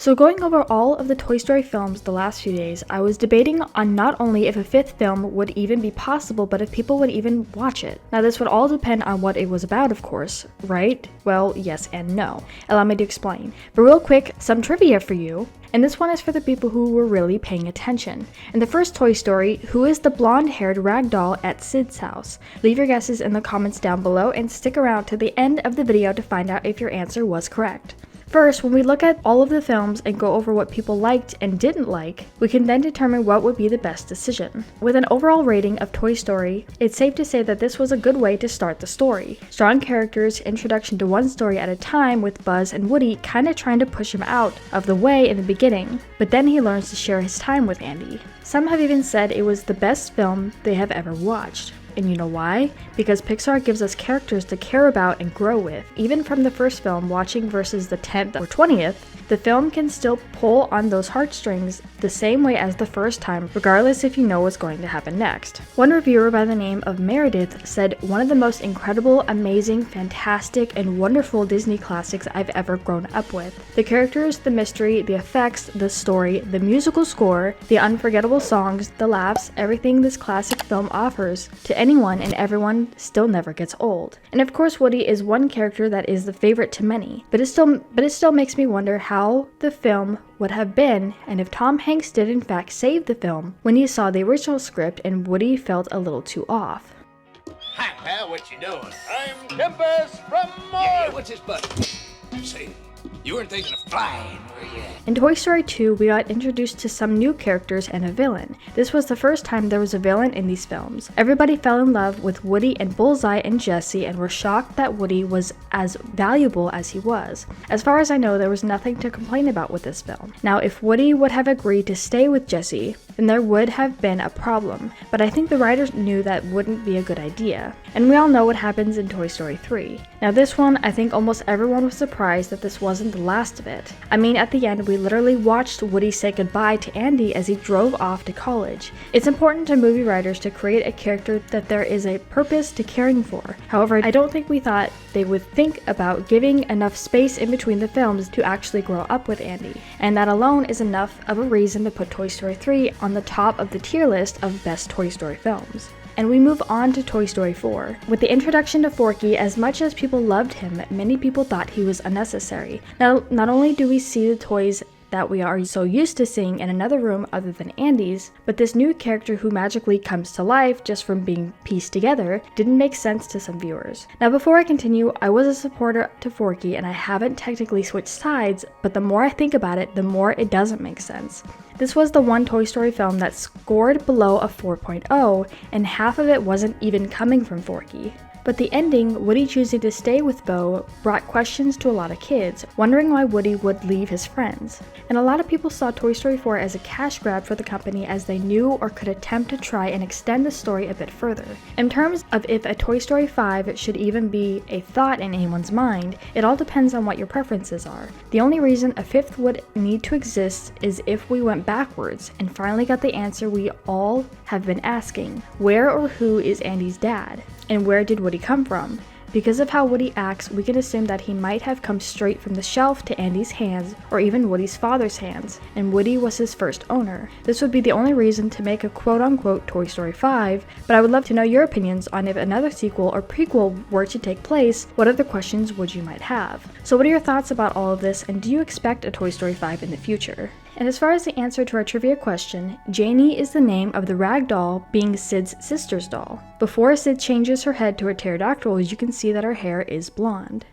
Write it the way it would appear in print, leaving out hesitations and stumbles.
So going over all of the Toy Story films the last few days, I was debating on not only if a fifth film would even be possible, but if people would even watch it. Now this would all depend on what it was about, of course, right? Well, yes and no. Allow me to explain. But real quick, some trivia for you. And this one is for the people who were really paying attention. In the first Toy Story, who is the blonde-haired rag doll at Sid's house? Leave your guesses in the comments down below and stick around to the end of the video to find out if your answer was correct. First, when we look at all of the films and go over what people liked and didn't like, we can then determine what would be the best decision. With an overall rating of Toy Story, it's safe to say that this was a good way to start the story. Strong characters, introduction to one story at a time with Buzz and Woody kinda trying to push him out of the way in the beginning, but then he learns to share his time with Andy. Some have even said it was the best film they have ever watched. And you know why? Because Pixar gives us characters to care about and grow with. Even from the first film, watching versus the 10th or 20th, the film can still pull on those heartstrings the same way as the first time, regardless if you know what's going to happen next. One reviewer by the name of Meredith said, "One of the most incredible, amazing, fantastic, and wonderful Disney classics I've ever grown up with. The characters, the mystery, the effects, the story, the musical score, the unforgettable songs, the laughs, everything this classic film offers to anyone and everyone still never gets old." And of course, Woody is one character that is the favorite to many, but it still makes me wonder how the film would have been and if Tom Hanks did in fact save the film when he saw the original script and Woody felt a little too off. Hi, pal, what you doing? I'm Tempest from Mars! Yeah, what's his butt? Say, you weren't thinking of flying, were you? In Toy Story 2, we got introduced to some new characters and a villain. This was the first time there was a villain in these films. Everybody fell in love with Woody and Bullseye and Jessie and were shocked that Woody was as valuable as he was. As far as I know, there was nothing to complain about with this film. Now, if Woody would have agreed to stay with Jessie, then there would have been a problem, but I think the writers knew that wouldn't be a good idea. And we all know what happens in Toy Story 3. Now this one, I think almost everyone was surprised that this wasn't the last of it. I mean, at the end, we literally watched Woody say goodbye to Andy as he drove off to college. It's important to movie writers to create a character that there is a purpose to caring for. However, I don't think we thought they would think about giving enough space in between the films to actually grow up with Andy. And that alone is enough of a reason to put Toy Story 3 on the top of the tier list of best Toy Story films. And we move on to Toy Story 4. With the introduction to Forky, as much as people loved him, many people thought he was unnecessary. Now, not only do we see the toys that we are so used to seeing in another room other than Andy's, but this new character who magically comes to life just from being pieced together didn't make sense to some viewers. Now before I continue, I was a supporter to Forky and I haven't technically switched sides, but the more I think about it, the more it doesn't make sense. This was the one Toy Story film that scored below a 4.0, and half of it wasn't even coming from Forky. But the ending, Woody choosing to stay with Bo, brought questions to a lot of kids, wondering why Woody would leave his friends. And a lot of people saw Toy Story 4 as a cash grab for the company as they knew or could attempt to try and extend the story a bit further. In terms of if a Toy Story 5 should even be a thought in anyone's mind, it all depends on what your preferences are. The only reason a fifth would need to exist is if we went backwards and finally got the answer we all have been asking. Where or who is Andy's dad? And where did Woody come from? Because of how Woody acts, we can assume that he might have come straight from the shelf to Andy's hands, or even Woody's father's hands, and Woody was his first owner. This would be the only reason to make a quote-unquote Toy Story 5, but I would love to know your opinions on if another sequel or prequel were to take place, what other questions would you might have? So what are your thoughts about all of this, and do you expect a Toy Story 5 in the future? And as far as the answer to our trivia question, Janie is the name of the rag doll being Sid's sister's doll. Before Sid changes her head to a pterodactyl, you can see that her hair is blonde.